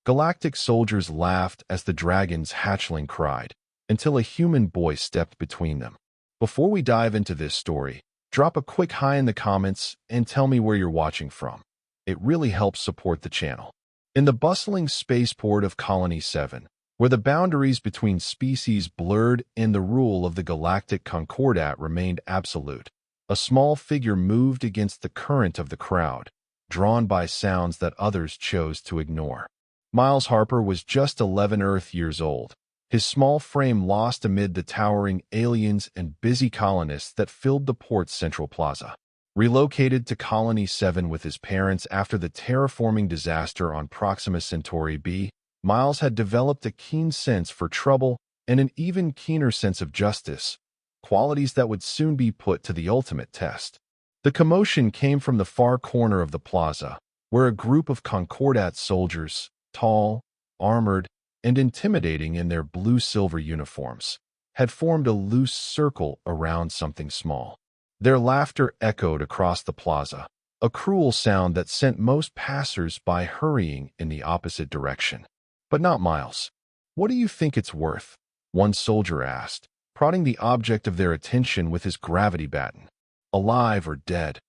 Galactic soldiers laughed as the dragon's hatchling cried, until a human boy stepped between them. Before we dive into this story, drop a quick hi in the comments and tell me where you're watching from. It really helps support the channel. In the bustling spaceport of Colony 7, where the boundaries between species blurred and the rule of the Galactic Concordat remained absolute, a small figure moved against the current of the crowd, drawn by sounds that others chose to ignore. Miles Harper was just 11 Earth years old, his small frame lost amid the towering aliens and busy colonists that filled the port's central plaza. Relocated to Colony 7 with his parents after the terraforming disaster on Proxima Centauri b, Miles had developed a keen sense for trouble and an even keener sense of justice, qualities that would soon be put to the ultimate test. The commotion came from the far corner of the plaza, where a group of Concordat soldiers, tall, armored, and intimidating in their blue-silver uniforms, had formed a loose circle around something small. Their laughter echoed across the plaza, a cruel sound that sent most passers-by hurrying in the opposite direction. But not Miles. "What do you think it's worth?" one soldier asked, prodding the object of their attention with his gravity baton. "Alive or dead?"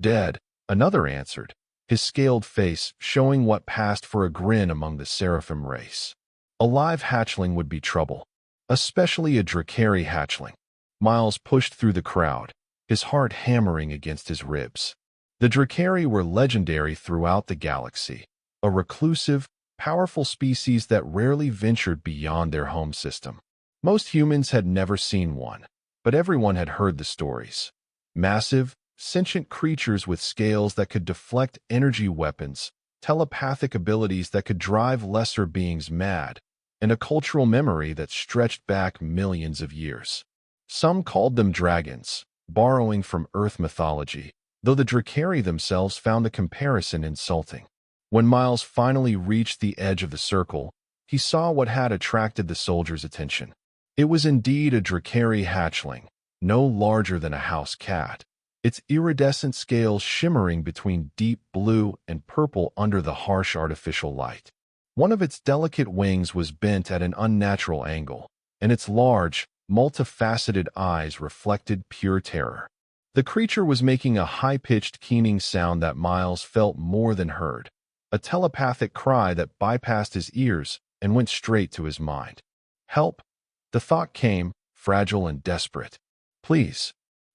"Dead," another answered, his scaled face showing what passed for a grin among the Seraphim race. A live hatchling would be trouble, especially a Dracari hatchling. Miles pushed through the crowd, his heart hammering against his ribs. The Dracari were legendary throughout the galaxy, a reclusive, powerful species that rarely ventured beyond their home system. Most humans had never seen one, but everyone had heard the stories. Massive, sentient creatures with scales that could deflect energy weapons, telepathic abilities that could drive lesser beings mad, and a cultural memory that stretched back millions of years. Some called them dragons, borrowing from Earth mythology, though the Dracari themselves found the comparison insulting. When Miles finally reached the edge of the circle, he saw what had attracted the soldiers' attention. It was indeed a Dracari hatchling, no larger than a house cat, its iridescent scales shimmering between deep blue and purple under the harsh artificial light. One of its delicate wings was bent at an unnatural angle, and its large, multifaceted eyes reflected pure terror. The creature was making a high-pitched keening sound that Miles felt more than heard, a telepathic cry that bypassed his ears and went straight to his mind. "Help!" The thought came, fragile and desperate. "Please."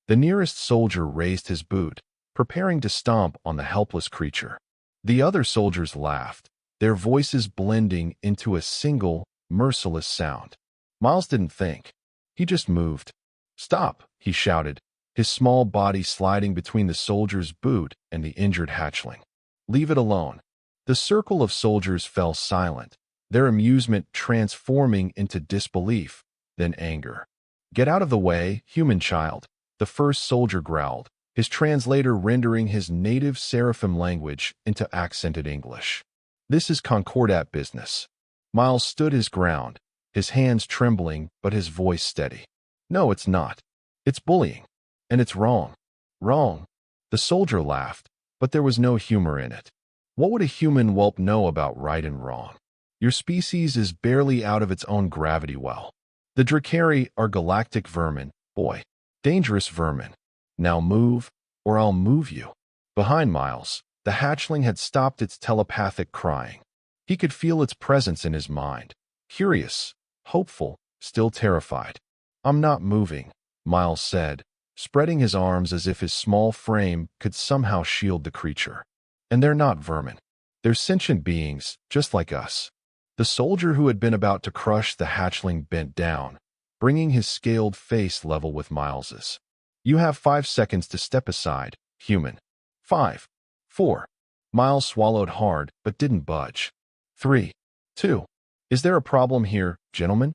The nearest soldier raised his boot, preparing to stomp on the helpless creature. The other soldiers laughed, their voices blending into a single, merciless sound. Miles didn't think. He just moved. "Stop!" he shouted, his small body sliding between the soldier's boot and the injured hatchling. "Leave it alone." The circle of soldiers fell silent, their amusement transforming into disbelief, then anger. "Get out of the way, human child," the first soldier growled, his translator rendering his native Seraphim language into accented English. "This is Concordat business." Miles stood his ground, his hands trembling but his voice steady. "No, it's not. It's bullying. And it's wrong." "Wrong." The soldier laughed, but there was no humor in it. "What would a human whelp know about right and wrong? Your species is barely out of its own gravity well. The Dracari are galactic vermin, boy. Dangerous vermin. Now move, or I'll move you." Behind Miles, the hatchling had stopped its telepathic crying. He could feel its presence in his mind. Curious, hopeful, still terrified. "I'm not moving," Miles said, spreading his arms as if his small frame could somehow shield the creature. "And they're not vermin. They're sentient beings, just like us." The soldier who had been about to crush the hatchling bent down, bringing his scaled face level with Miles's. "You have 5 seconds to step aside, human." 5, 4. Miles swallowed hard but didn't budge. 3, 2. "Is there a problem here, gentlemen?"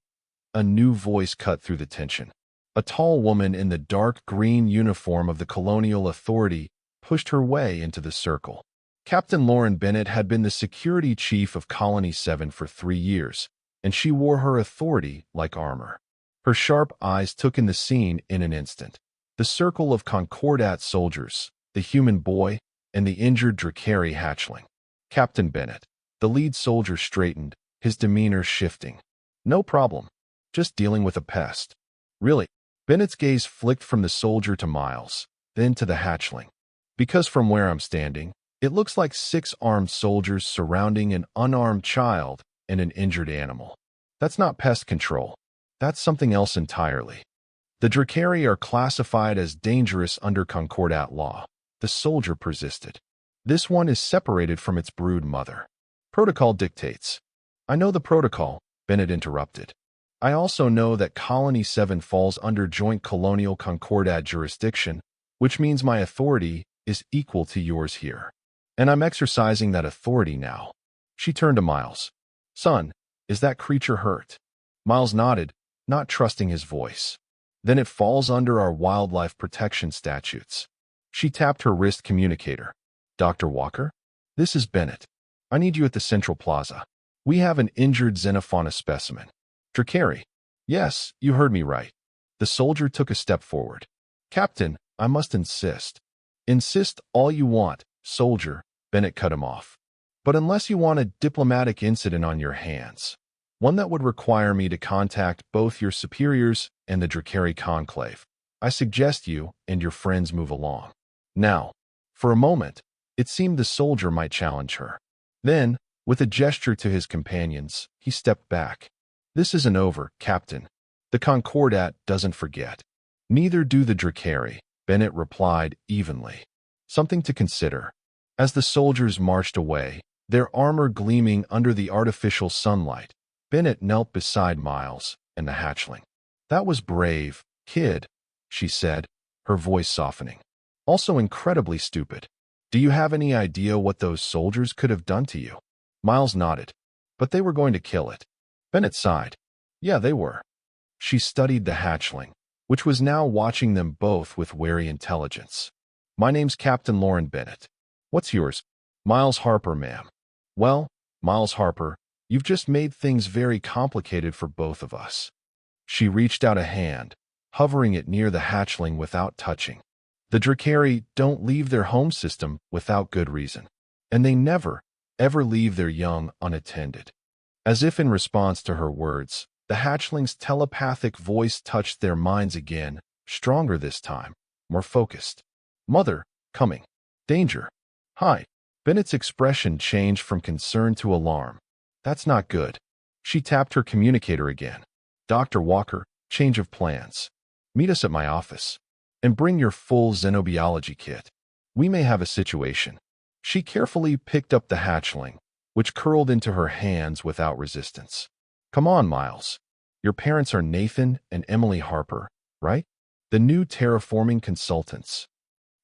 A new voice cut through the tension. A tall woman in the dark green uniform of the Colonial Authority pushed her way into the circle. Captain Lauren Bennett had been the security chief of Colony 7 for 3 years, and she wore her authority like armor. Her sharp eyes took in the scene in an instant. The circle of Concordat soldiers, the human boy, and the injured Dracari hatchling. "Captain Bennett." The lead soldier straightened, his demeanor shifting. No problem. Just dealing with a pest. Really? Bennett's gaze flicked from the soldier to Miles, then to the hatchling. Because from where I'm standing, it looks like 6 armed soldiers surrounding an unarmed child and an injured animal. That's not pest control. That's something else entirely. The Dracari are classified as dangerous under Concordat law. The soldier persisted. This one is separated from its brood mother. Protocol dictates. I know the protocol, Bennett interrupted. I also know that Colony 7 falls under joint colonial Concordat jurisdiction, which means my authority is equal to yours here. And I'm exercising that authority now. She turned to Miles. Son, is that creature hurt? Miles nodded, not trusting his voice. Then it falls under our wildlife protection statutes. She tapped her wrist communicator. Dr. Walker? This is Bennett. I need you at the Central Plaza. We have an injured Xenofauna specimen. Dracari. Yes, you heard me right. The soldier took a step forward. Captain, I must insist. Insist all you want, soldier, Bennett cut him off. But unless you want a diplomatic incident on your hands, one that would require me to contact both your superiors and the Dracari Conclave, I suggest you and your friends move along. Now, for a moment, it seemed the soldier might challenge her. Then, with a gesture to his companions, he stepped back. This isn't over, Captain. The Concordat doesn't forget. Neither do the Dracari, Bennett replied evenly. Something to consider. As the soldiers marched away, their armor gleaming under the artificial sunlight, Bennett knelt beside Miles and the hatchling. That was brave, kid, she said, her voice softening. Also incredibly stupid. Do you have any idea what those soldiers could have done to you? Miles nodded. But they were going to kill it. Bennett sighed. Yeah, they were. She studied the hatchling, which was now watching them both with wary intelligence. My name's Captain Lauren Bennett. What's yours? Miles Harper, ma'am. Well, Miles Harper, you've just made things very complicated for both of us. She reached out a hand, hovering it near the hatchling without touching. The Dracari don't leave their home system without good reason, and they never, ever leave their young unattended. As if in response to her words, the hatchling's telepathic voice touched their minds again, stronger this time, more focused. Mother, coming. Danger. Hi. Bennett's expression changed from concern to alarm. That's not good. She tapped her communicator again. Dr. Walker, change of plans. Meet us at my office. And bring your full xenobiology kit. We may have a situation. She carefully picked up the hatchling, which curled into her hands without resistance. Come on, Miles. Your parents are Nathan and Emily Harper, right? The new terraforming consultants.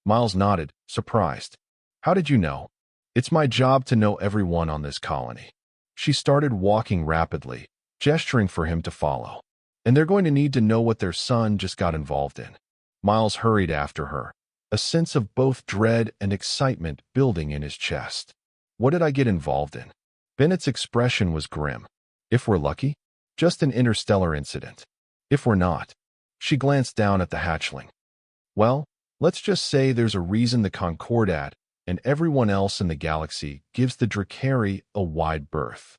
Miles nodded, surprised. How did you know? It's my job to know everyone on this colony. She started walking rapidly, gesturing for him to follow. And they're going to need to know what their son just got involved in. Miles hurried after her, a sense of both dread and excitement building in his chest. What did I get involved in? Bennett's expression was grim. If we're lucky, just an interstellar incident. If we're not, she glanced down at the hatchling. Well, let's just say there's a reason the Concordat and everyone else in the galaxy gives the Dracari a wide berth.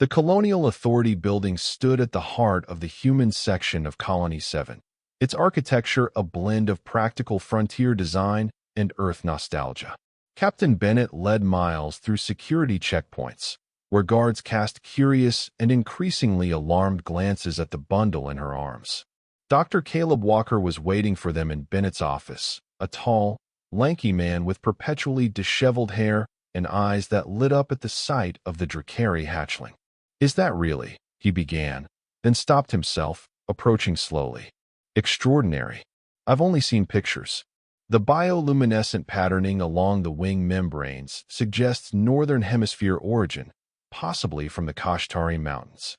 The Colonial Authority building stood at the heart of the human section of Colony 7. Its architecture a blend of practical frontier design and Earth nostalgia. Captain Bennett led Miles through security checkpoints, where guards cast curious and increasingly alarmed glances at the bundle in her arms. Dr. Caleb Walker was waiting for them in Bennett's office, a tall, lanky man with perpetually disheveled hair and eyes that lit up at the sight of the Dracari hatchling. Is that really? He began, then stopped himself, approaching slowly. Extraordinary. I've only seen pictures. The bioluminescent patterning along the wing membranes suggests northern hemisphere origin, possibly from the Kashtari Mountains.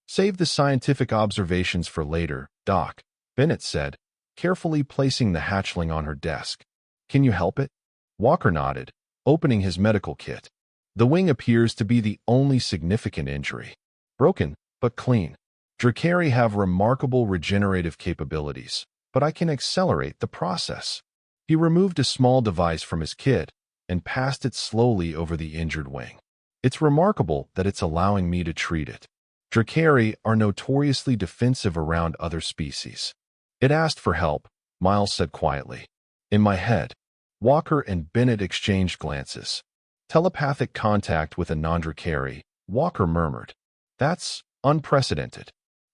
Save the scientific observations for later, Doc, Bennett said, carefully placing the hatchling on her desk. Can you help it? Walker nodded, opening his medical kit. The wing appears to be the only significant injury. Broken, but clean. Dracari have remarkable regenerative capabilities, but I can accelerate the process. He removed a small device from his kit and passed it slowly over the injured wing. It's remarkable that it's allowing me to treat it. Dracari are notoriously defensive around other species. It asked for help, Miles said quietly. In my head, Walker and Bennett exchanged glances. Telepathic contact with a non-Dracari, Walker murmured. That's unprecedented.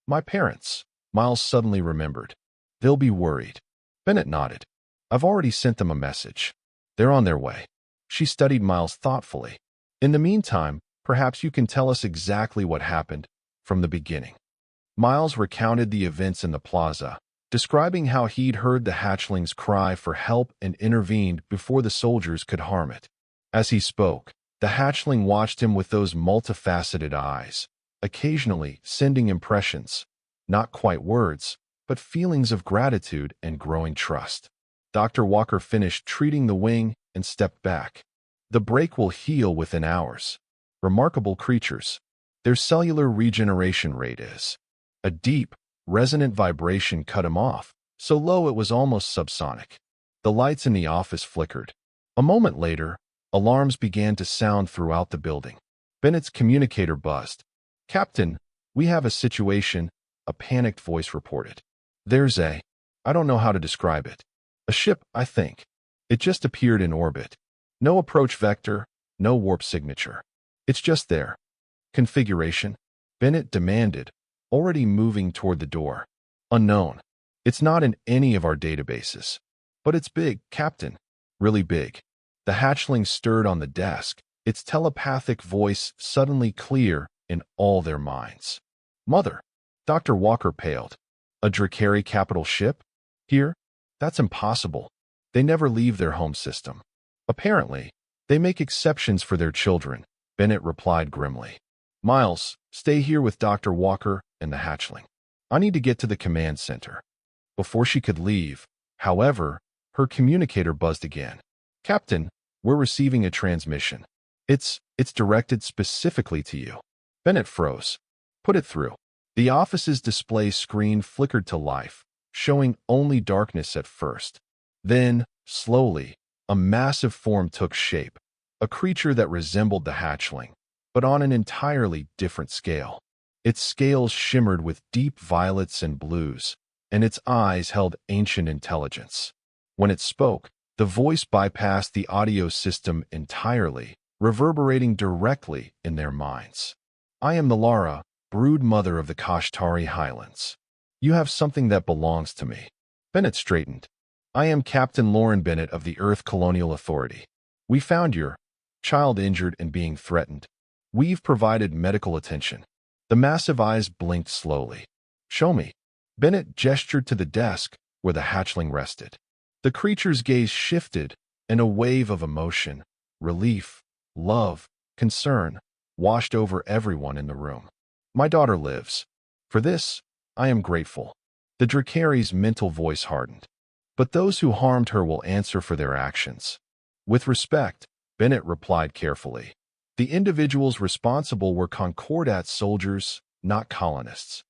My parents, Miles suddenly remembered. They'll be worried. Bennett nodded. I've already sent them a message. They're on their way. She studied Miles thoughtfully. In the meantime, perhaps you can tell us exactly what happened from the beginning. Miles recounted the events in the plaza, describing how he'd heard the hatchling's cry for help and intervened before the soldiers could harm it. As he spoke, the hatchling watched him with those multifaceted eyes, occasionally sending impressions, not quite words, but feelings of gratitude and growing trust. Dr. Walker finished treating the wing and stepped back. The break will heal within hours. Remarkable creatures. Their cellular regeneration rate is. A deep, resonant vibration cut him off, so low it was almost subsonic. The lights in the office flickered. A moment later, alarms began to sound throughout the building. Bennett's communicator buzzed. Captain, we have a situation, a panicked voice reported. There's I don't know how to describe it. A ship, I think. It just appeared in orbit. No approach vector, no warp signature. It's just there. Configuration? Bennett demanded, already moving toward the door. Unknown. It's not in any of our databases. But it's big, Captain. Really big. The hatchling stirred on the desk, its telepathic voice suddenly clear in all their minds. Mother. Dr. Walker paled. A Dracari capital ship? Here? That's impossible. They never leave their home system. Apparently, they make exceptions for their children, Bennett replied grimly. Miles, stay here with Dr. Walker and the hatchling. I need to get to the command center. Before she could leave, however, her communicator buzzed again. Captain, we're receiving a transmission. It's directed specifically to you. Bennett froze. Put it through. The office's display screen flickered to life, showing only darkness at first. Then, slowly, a massive form took shape, a creature that resembled the hatchling, but on an entirely different scale. Its scales shimmered with deep violets and blues, and its eyes held ancient intelligence. When it spoke, the voice bypassed the audio system entirely, reverberating directly in their minds. I am the Lara, brood mother of the Kashtari Highlands. You have something that belongs to me. Bennett straightened. I am Captain Lauren Bennett of the Earth Colonial Authority. We found your child injured and being threatened. We've provided medical attention. The massive eyes blinked slowly. Show me. Bennett gestured to the desk where the hatchling rested. The creature's gaze shifted, and a wave of emotion, relief, love, concern, washed over everyone in the room. My daughter lives. For this, I am grateful. The Dracari's mental voice hardened. But those who harmed her will answer for their actions. With respect, Bennett replied carefully. The individuals responsible were Concordat soldiers, not colonists.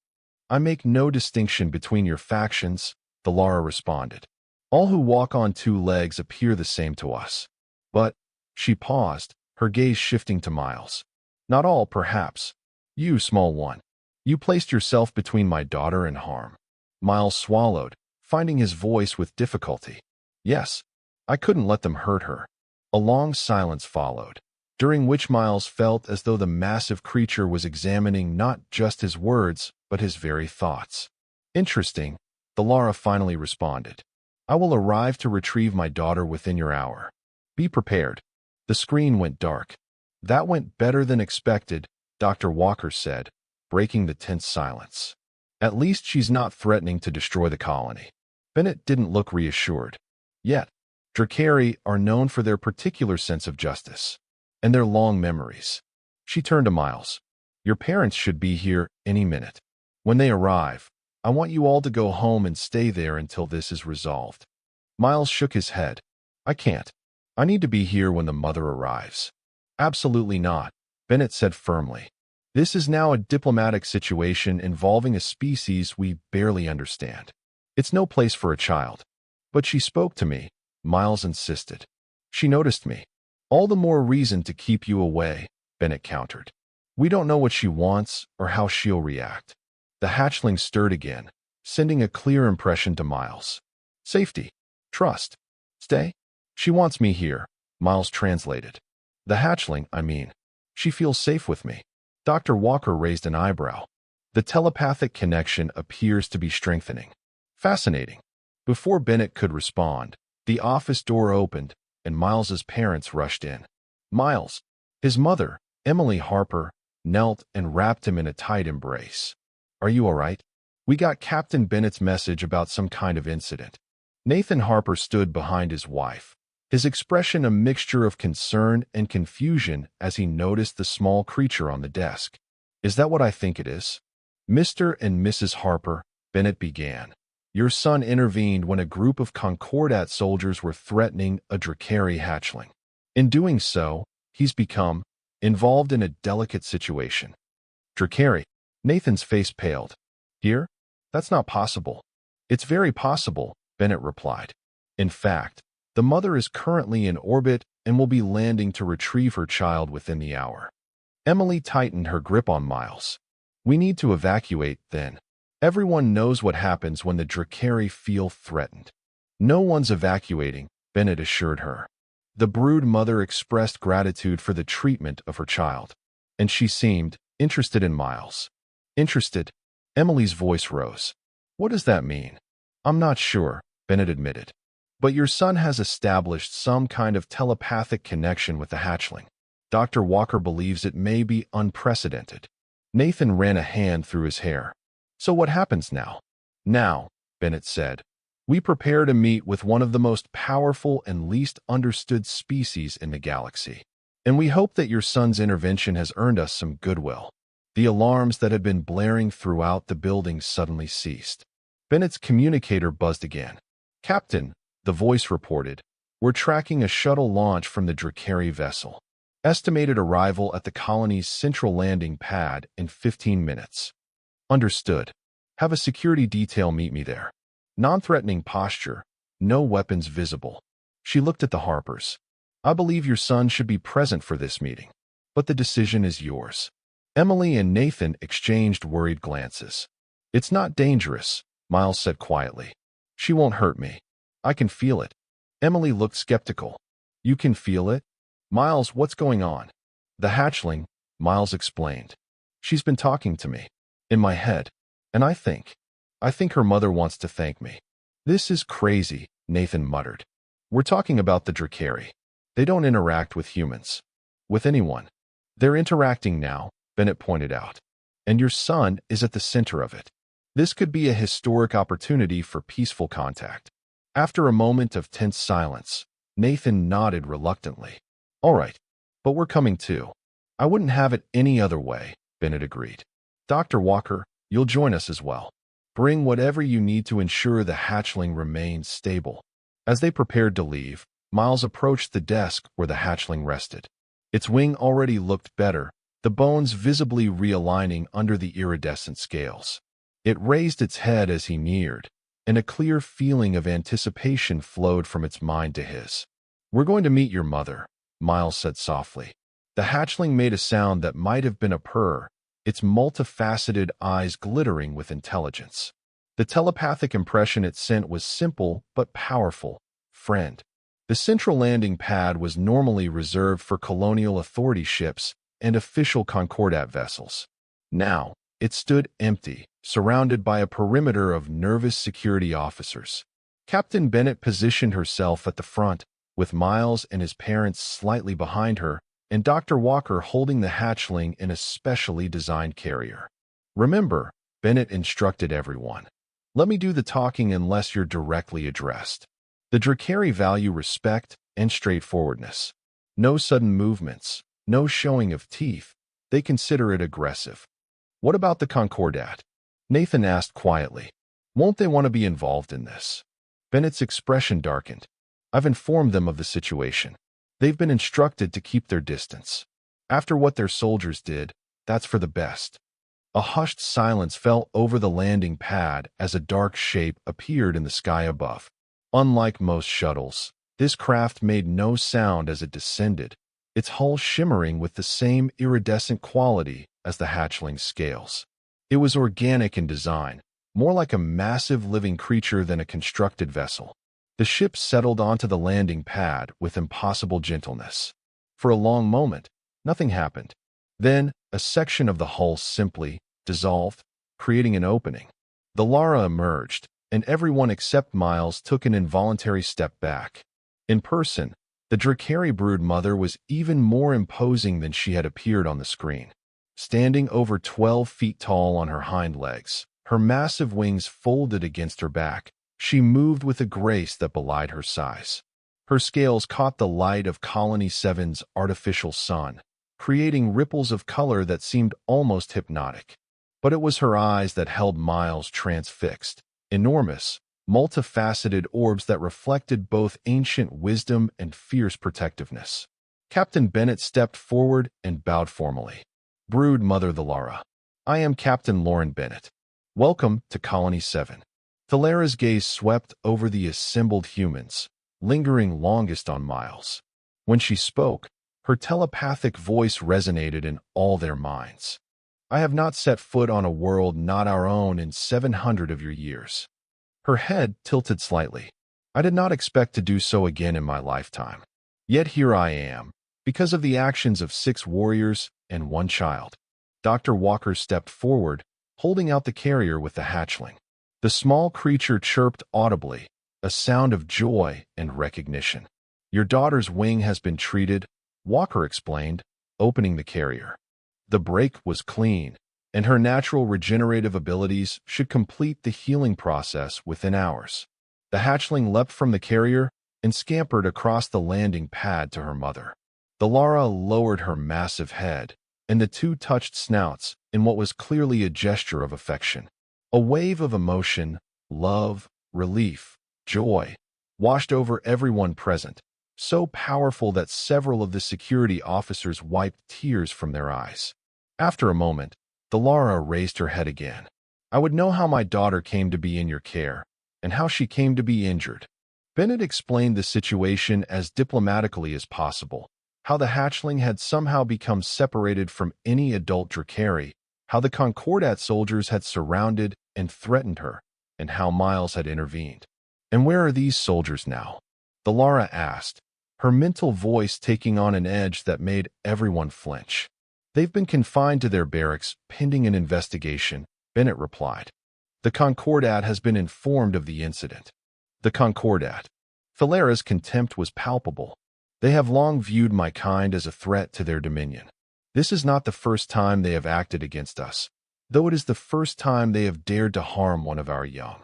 I make no distinction between your factions, the Lara responded. All who walk on two legs appear the same to us. But, she paused, her gaze shifting to Miles. Not all, perhaps. You, small one. You placed yourself between my daughter and harm. Miles swallowed, finding his voice with difficulty. Yes, I couldn't let them hurt her. A long silence followed, during which Miles felt as though the massive creature was examining not just his words, but his very thoughts. Interesting, the Lara finally responded. I will arrive to retrieve my daughter within your hour. Be prepared. The screen went dark. That went better than expected, Dr. Walker said, breaking the tense silence. At least she's not threatening to destroy the colony. Bennett didn't look reassured. Yet, Dracari are known for their particular sense of justice and their long memories. She turned to Miles. Your parents should be here any minute. When they arrive, I want you all to go home and stay there until this is resolved. Miles shook his head. I can't. I need to be here when the mother arrives. Absolutely not, Bennett said firmly. This is now a diplomatic situation involving a species we barely understand. It's no place for a child. But she spoke to me, Miles insisted. She noticed me. All the more reason to keep you away, Bennett countered. We don't know what she wants or how she'll react. The hatchling stirred again, sending a clear impression to Miles. Safety. Trust. Stay. She wants me here, Miles translated. The hatchling, I mean. She feels safe with me. Dr. Walker raised an eyebrow. The telepathic connection appears to be strengthening. Fascinating. Before Bennett could respond, the office door opened, and Miles's parents rushed in. Miles, his mother, Emily Harper, knelt and wrapped him in a tight embrace. Are you all right? We got Captain Bennett's message about some kind of incident. Nathan Harper stood behind his wife, his expression a mixture of concern and confusion as he noticed the small creature on the desk. Is that what I think it is? Mr. and Mrs. Harper, Bennett began. Your son intervened when a group of Concordat soldiers were threatening a Drakari hatchling. In doing so, he's become involved in a delicate situation. Drakari. Nathan's face paled. Here? That's not possible. It's very possible, Bennett replied. In fact, the mother is currently in orbit and will be landing to retrieve her child within the hour. Emily tightened her grip on Miles. We need to evacuate, then. Everyone knows what happens when the Drakari feel threatened. No one's evacuating, Bennett assured her. The brood mother expressed gratitude for the treatment of her child, and she seemed interested in Miles. Interested? Emily's voice rose. What does that mean? I'm not sure, Bennett admitted. But your son has established some kind of telepathic connection with the hatchling. Dr. Walker believes it may be unprecedented. Nathan ran a hand through his hair. So what happens now? Now, Bennett said, we prepare to meet with one of the most powerful and least understood species in the galaxy. And we hope that your son's intervention has earned us some goodwill. The alarms that had been blaring throughout the building suddenly ceased. Bennett's communicator buzzed again. Captain, the voice reported, we're tracking a shuttle launch from the Drakari vessel. Estimated arrival at the colony's central landing pad in 15 minutes. Understood. Have a security detail meet me there. Non-threatening posture, no weapons visible. She looked at the Harpers. I believe your son should be present for this meeting, but the decision is yours. Emily and Nathan exchanged worried glances. It's not dangerous, Miles said quietly. She won't hurt me. I can feel it. Emily looked skeptical. You can feel it? Miles, what's going on? The hatchling, Miles explained. She's been talking to me. In my head. And I think her mother wants to thank me. This is crazy, Nathan muttered. We're talking about the Drakari. They don't interact with humans. With anyone. They're interacting now, Bennett pointed out. And your son is at the center of it. This could be a historic opportunity for peaceful contact. After a moment of tense silence, Nathan nodded reluctantly. All right, but we're coming too. I wouldn't have it any other way, Bennett agreed. Dr. Walker, you'll join us as well. Bring whatever you need to ensure the hatchling remains stable. As they prepared to leave, Miles approached the desk where the hatchling rested. Its wing already looked better, the bones visibly realigning under the iridescent scales. It raised its head as he neared, and a clear feeling of anticipation flowed from its mind to his. We're going to meet your mother, Miles said softly. The hatchling made a sound that might have been a purr, its multifaceted eyes glittering with intelligence. The telepathic impression it sent was simple but powerful. Friend. The central landing pad was normally reserved for colonial authority ships and official Concordat vessels. Now, it stood empty, surrounded by a perimeter of nervous security officers. Captain Bennett positioned herself at the front, with Miles and his parents slightly behind her, and Dr. Walker holding the hatchling in a specially designed carrier. Remember, Bennett instructed everyone. Let me do the talking unless you're directly addressed. The Drakari value respect and straightforwardness. No sudden movements, no showing of teeth. They consider it aggressive. What about the Concordat? Nathan asked quietly. Won't they want to be involved in this? Bennett's expression darkened. I've informed them of the situation. They've been instructed to keep their distance. After what their soldiers did, that's for the best. A hushed silence fell over the landing pad as a dark shape appeared in the sky above. Unlike most shuttles, this craft made no sound as it descended, its hull shimmering with the same iridescent quality as the hatchling's scales. It was organic in design, more like a massive living creature than a constructed vessel. The ship settled onto the landing pad with impossible gentleness. For a long moment, nothing happened. Then, a section of the hull simply dissolved, creating an opening. The Lara emerged, and everyone except Miles took an involuntary step back. In person, the Drakari brood mother was even more imposing than she had appeared on the screen. Standing over 12 feet tall on her hind legs, her massive wings folded against her back, she moved with a grace that belied her size. Her scales caught the light of Colony 7's artificial sun, creating ripples of color that seemed almost hypnotic. But it was her eyes that held Miles transfixed, enormous, multifaceted orbs that reflected both ancient wisdom and fierce protectiveness. Captain Bennett stepped forward and bowed formally. "Brood Mother the Lara, I am Captain Lauren Bennett. Welcome to Colony 7. Thalara's gaze swept over the assembled humans, lingering longest on Miles. When she spoke, her telepathic voice resonated in all their minds. "I have not set foot on a world not our own in 700 of your years." Her head tilted slightly. "I did not expect to do so again in my lifetime. Yet here I am, because of the actions of 6 warriors and 1 child." Dr. Walker stepped forward, holding out the carrier with the hatchling. The small creature chirped audibly, a sound of joy and recognition. "Your daughter's wing has been treated," Walker explained, opening the carrier. The break was clean, and her natural regenerative abilities should complete the healing process within hours. The hatchling leapt from the carrier and scampered across the landing pad to her mother. The Lara lowered her massive head, and the two touched snouts in what was clearly a gesture of affection. A wave of emotion, love, relief, joy, washed over everyone present, so powerful that several of the security officers wiped tears from their eyes. After a moment, the Lara raised her head again. "I would know how my daughter came to be in your care, and how she came to be injured." Bennett explained the situation as diplomatically as possible, how the hatchling had somehow become separated from any adult Drakari, how the Concordat soldiers had surrounded and threatened her, and how Miles had intervened. "And where are these soldiers now?" the Lara asked, her mental voice taking on an edge that made everyone flinch. "They've been confined to their barracks pending an investigation," Bennett replied. "The Concordat has been informed of the incident." The Concordat. Thalara's contempt was palpable. "They have long viewed my kind as a threat to their dominion. This is not the first time they have acted against us, though it is the first time they have dared to harm one of our young."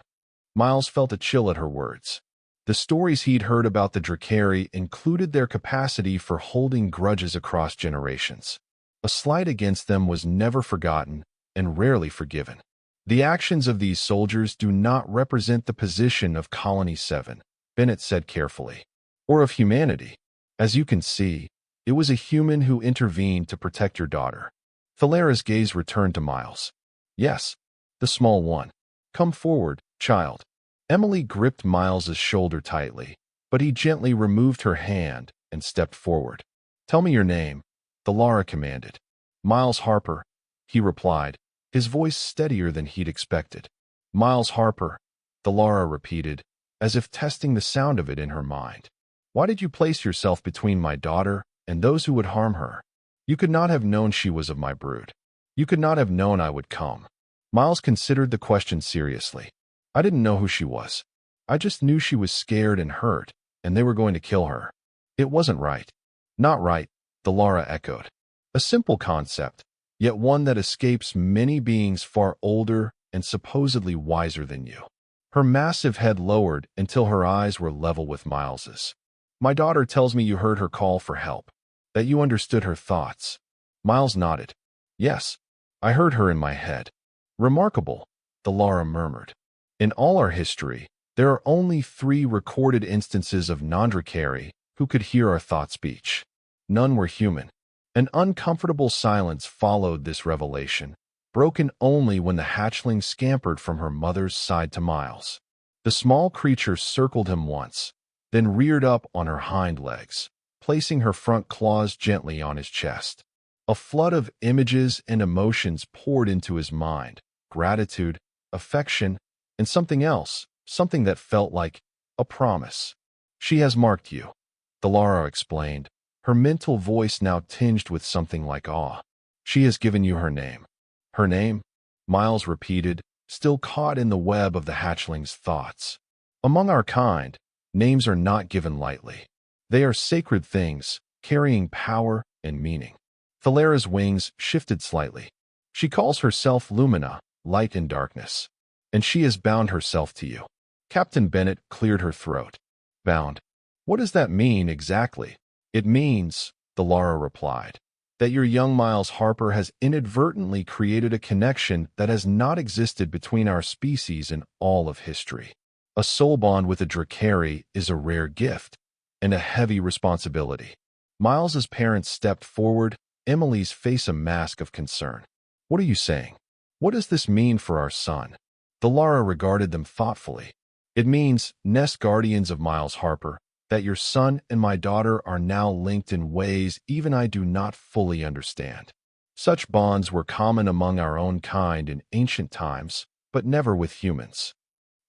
Miles felt a chill at her words. The stories he'd heard about the Drakari included their capacity for holding grudges across generations. A slight against them was never forgotten and rarely forgiven. "The actions of these soldiers do not represent the position of Colony 7, Bennett said carefully, "or of humanity. As you can see, it was a human who intervened to protect your daughter." Thalara's gaze returned to Miles. "Yes, the small one. Come forward, child." Emily gripped Miles's shoulder tightly, but he gently removed her hand and stepped forward. "Tell me your name," the Lara commanded. "Miles Harper," he replied, his voice steadier than he'd expected. "Miles Harper," the Lara repeated, as if testing the sound of it in her mind. "Why did you place yourself between my daughter and those who would harm her? You could not have known she was of my brood. You could not have known I would come." Miles considered the question seriously. "I didn't know who she was. I just knew she was scared and hurt, and they were going to kill her. It wasn't right." "Not right," the Lara echoed. "A simple concept, yet one that escapes many beings far older and supposedly wiser than you." Her massive head lowered until her eyes were level with Miles's. "My daughter tells me you heard her call for help, that you understood her thoughts." Miles nodded. "Yes, I heard her in my head." "Remarkable," the Lara murmured. "In all our history, there are only 3 recorded instances of non-Drakari who could hear our thought speech. None were human." An uncomfortable silence followed this revelation, broken only when the hatchling scampered from her mother's side to Miles. The small creature circled him once, then reared up on her hind legs. placing her front claws gently on his chest. A flood of images and emotions poured into his mind: gratitude, affection, and something else, something that felt like a promise. "She has marked you," Delara explained, her mental voice now tinged with something like awe. "She has given you her name." "Her name?" Miles repeated, still caught in the web of the hatchling's thoughts. "Among our kind, names are not given lightly. They are sacred things, carrying power and meaning." Thalara's wings shifted slightly. "She calls herself Lumina, light and darkness. And she has bound herself to you." Captain Bennett cleared her throat. "Bound? What does that mean exactly?" "It means," Delara replied, "that your young Miles Harper has inadvertently created a connection that has not existed between our species in all of history. A soul bond with a Drakari is a rare gift and a heavy responsibility." Miles's parents stepped forward, Emily's face a mask of concern. "What are you saying? What does this mean for our son?" Delara regarded them thoughtfully. "It means, Nest Guardians of Miles Harper, that your son and my daughter are now linked in ways even I do not fully understand. Such bonds were common among our own kind in ancient times, but never with humans."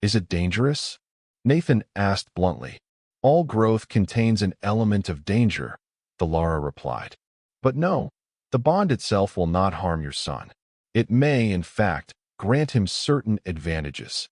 "Is it dangerous?" Nathan asked bluntly. "All growth contains an element of danger," Delara replied. "But no, the bond itself will not harm your son. It may, in fact, grant him certain advantages."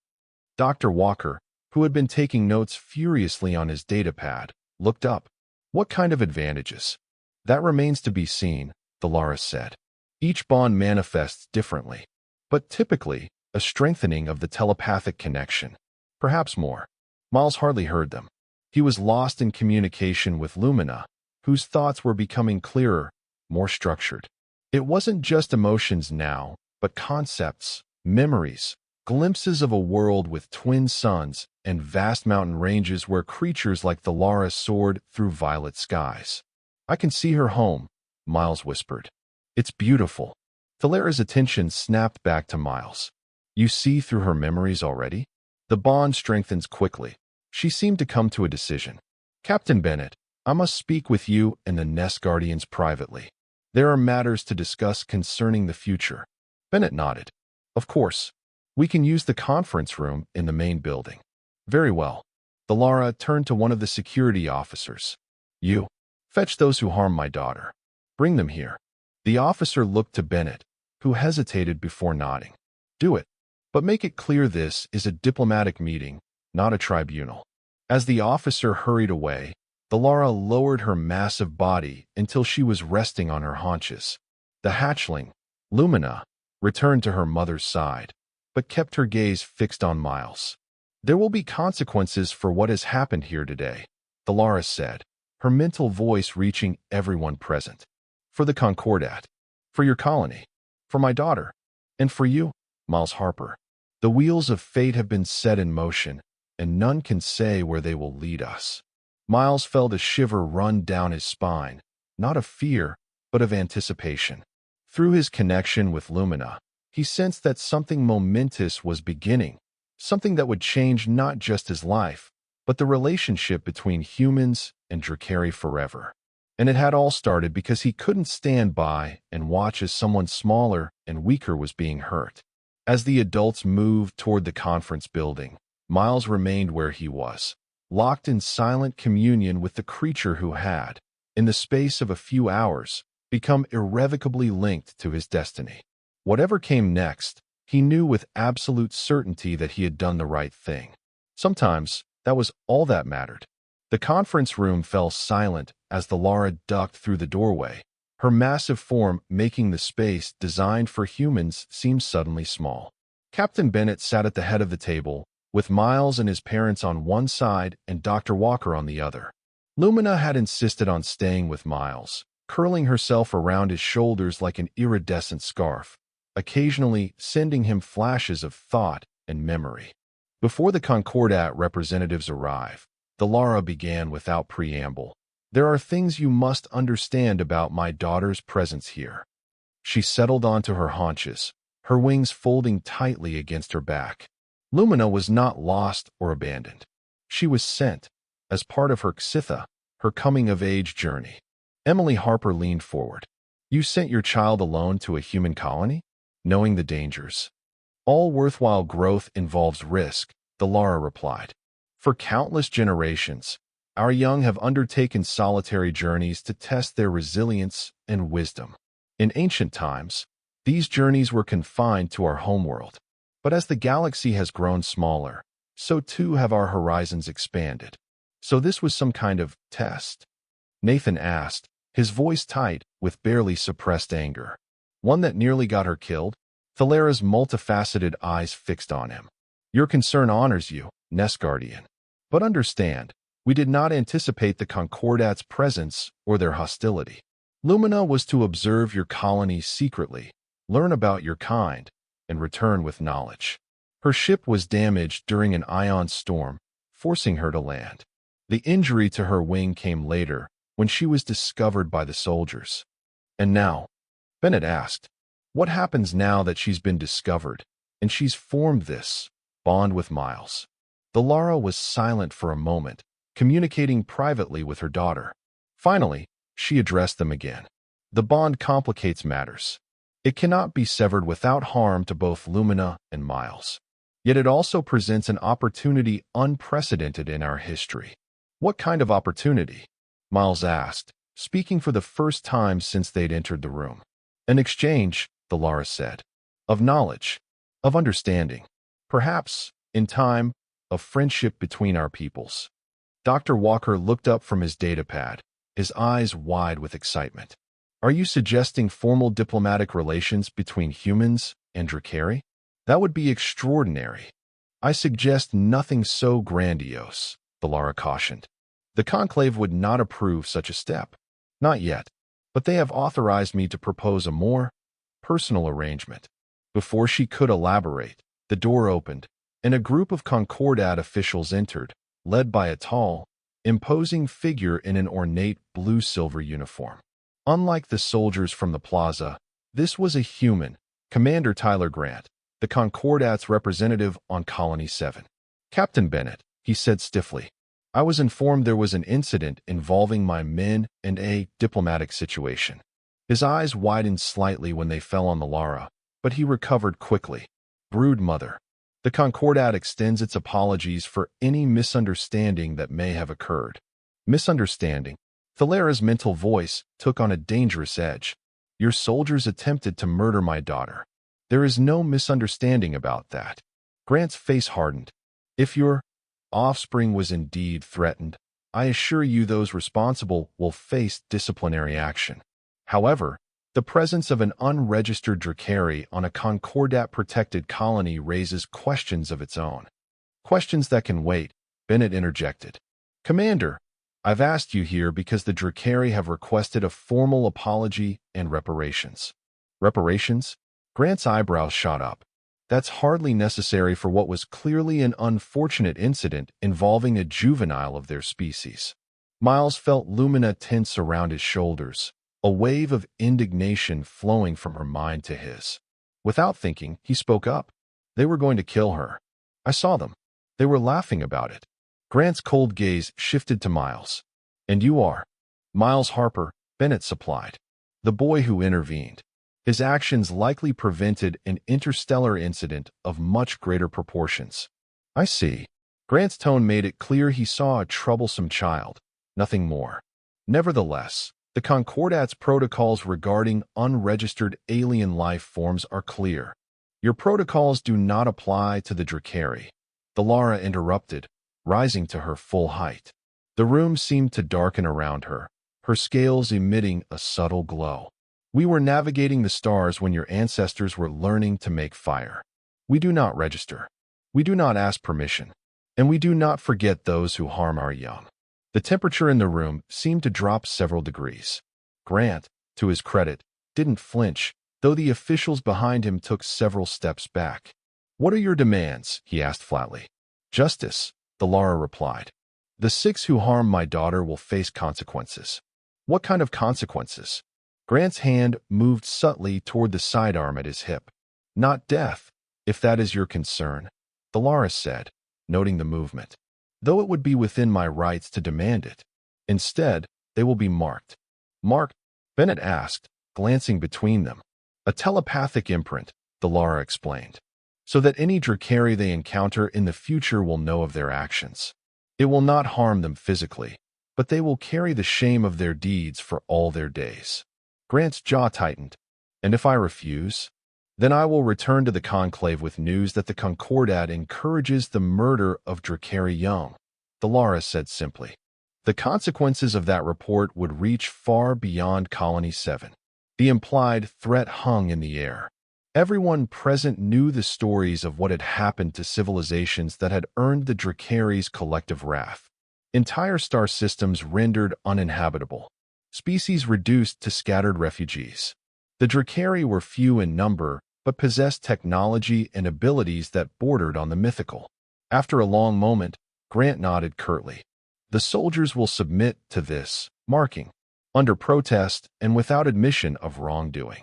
Dr. Walker, who had been taking notes furiously on his datapad, looked up. "What kind of advantages?" "That remains to be seen," Delara said. "Each bond manifests differently, but typically a strengthening of the telepathic connection. Perhaps more." Miles hardly heard them. He was lost in communication with Lumina, whose thoughts were becoming clearer, more structured. It wasn't just emotions now, but concepts, memories, glimpses of a world with twin suns and vast mountain ranges where creatures like Delara soared through violet skies. "I can see her home," Miles whispered. "It's beautiful." Thalara's attention snapped back to Miles. "You see through her memories already?" The bond strengthens quickly. She seemed to come to a decision. "Captain Bennett, I must speak with you and the Nest Guardians privately. There are matters to discuss concerning the future." Bennett nodded. "Of course. We can use the conference room in the main building." "Very well." Delara turned to one of the security officers. "You, fetch those who harm my daughter. Bring them here." The officer looked to Bennett, who hesitated before nodding. "Do it. But make it clear this is a diplomatic meeting, not a tribunal." As the officer hurried away, Delara lowered her massive body until she was resting on her haunches. The hatchling, Lumina, returned to her mother's side, but kept her gaze fixed on Miles. "There will be consequences for what has happened here today," Delara said, her mental voice reaching everyone present. "For the Concordat, for your colony, for my daughter, and for you, Miles Harper. The wheels of fate have been set in motion, and none can say where they will lead us." Miles felt a shiver run down his spine, not of fear, but of anticipation. Through his connection with Lumina, he sensed that something momentous was beginning, something that would change not just his life, but the relationship between humans and Drakari forever. And it had all started because he couldn't stand by and watch as someone smaller and weaker was being hurt. As the adults moved toward the conference building, Miles remained where he was, locked in silent communion with the creature who had, in the space of a few hours, become irrevocably linked to his destiny. Whatever came next, he knew with absolute certainty that he had done the right thing. Sometimes, that was all that mattered. The conference room fell silent as Delara ducked through the doorway, her massive form making the space designed for humans seem suddenly small. Captain Bennett sat at the head of the table, with Miles and his parents on one side and Dr. Walker on the other. Lumina had insisted on staying with Miles, curling herself around his shoulders like an iridescent scarf, occasionally sending him flashes of thought and memory. Before the Concordat representatives arrived, Delara began without preamble. "There are things you must understand about my daughter's presence here." She settled onto her haunches, her wings folding tightly against her back. Lumina was not lost or abandoned. She was sent, as part of her Xitha, her coming-of-age journey. Emily Harper leaned forward. You sent your child alone to a human colony? Knowing the dangers. All worthwhile growth involves risk, Lara replied. For countless generations, our young have undertaken solitary journeys to test their resilience and wisdom. In ancient times, these journeys were confined to our homeworld. But as the galaxy has grown smaller, so too have our horizons expanded. So this was some kind of test? Nathan asked, his voice tight with barely suppressed anger. One that nearly got her killed? Thalara's multifaceted eyes fixed on him. Your concern honors you, Nest Guardian. But understand, we did not anticipate the Concordat's presence or their hostility. Lumina was to observe your colony secretly, learn about your kind, and return with knowledge. Her ship was damaged during an ion storm, forcing her to land. The injury to her wing came later, when she was discovered by the soldiers. And now? Bennett asked. What happens now that she's been discovered, and she's formed this bond with Miles? Lara was silent for a moment, communicating privately with her daughter. Finally, she addressed them again. The bond complicates matters. It cannot be severed without harm to both Lumina and Miles. Yet it also presents an opportunity unprecedented in our history. What kind of opportunity? Miles asked, speaking for the first time since they'd entered the room. An exchange, Lara said, of knowledge, of understanding, perhaps, in time, of friendship between our peoples. Dr. Walker looked up from his datapad, his eyes wide with excitement. Are you suggesting formal diplomatic relations between humans and Drakari? That would be extraordinary. I suggest nothing so grandiose, Lara cautioned. The Conclave would not approve such a step. Not yet, but they have authorized me to propose a more personal arrangement. Before she could elaborate, the door opened, and a group of Concordat officials entered, led by a tall, imposing figure in an ornate blue-silver uniform. Unlike the soldiers from the plaza, this was a human, Commander Tyler Grant, the Concordat's representative on Colony 7. Captain Bennett, he said stiffly, I was informed there was an incident involving my men and a diplomatic situation. His eyes widened slightly when they fell on Lara, but he recovered quickly. Brood Mother. The Concordat extends its apologies for any misunderstanding that may have occurred. Misunderstanding. Thalara's mental voice took on a dangerous edge. Your soldiers attempted to murder my daughter. There is no misunderstanding about that. Grant's face hardened. If your offspring was indeed threatened, I assure you those responsible will face disciplinary action. However, the presence of an unregistered Drakari on a Concordat-protected colony raises questions of its own. Questions that can wait, Bennett interjected. Commander, I've asked you here because the Drakari have requested a formal apology and reparations. Reparations? Grant's eyebrows shot up. That's hardly necessary for what was clearly an unfortunate incident involving a juvenile of their species. Miles felt Lumina tense around his shoulders, a wave of indignation flowing from her mind to his. Without thinking, he spoke up. They were going to kill her. I saw them. They were laughing about it. Grant's cold gaze shifted to Miles. And you are? Miles Harper, Bennett supplied. The boy who intervened. His actions likely prevented an interstellar incident of much greater proportions. I see. Grant's tone made it clear he saw a troublesome child, nothing more. Nevertheless, the Concordat's protocols regarding unregistered alien life forms are clear. Your protocols do not apply to the Drakari. Lara interrupted, rising to her full height. The room seemed to darken around her, her scales emitting a subtle glow. We were navigating the stars when your ancestors were learning to make fire. We do not register. We do not ask permission. And we do not forget those who harm our young. The temperature in the room seemed to drop several degrees. Grant, to his credit, didn't flinch, though the officials behind him took several steps back. What are your demands? He asked flatly. Justice, Lara replied. The 6 who harm my daughter will face consequences. What kind of consequences? Grant's hand moved subtly toward the sidearm at his hip. Not death, if that is your concern, Lara said, noting the movement. Though it would be within my rights to demand it. Instead, they will be marked. Marked? Bennett asked, glancing between them. A telepathic imprint, Delara explained, so that any Drakari they encounter in the future will know of their actions. It will not harm them physically, but they will carry the shame of their deeds for all their days. Grant's jaw tightened. And if I refuse? Then I will return to the Conclave with news that the Concordat encourages the murder of Drakari Young, Delara said simply. The consequences of that report would reach far beyond Colony 7. The implied threat hung in the air. Everyone present knew the stories of what had happened to civilizations that had earned the Drakari's collective wrath. Entire star systems rendered uninhabitable. Species reduced to scattered refugees. The Drakari were few in number, but possessed technology and abilities that bordered on the mythical. After a long moment, Grant nodded curtly. The soldiers will submit to this, marking, under protest and without admission of wrongdoing.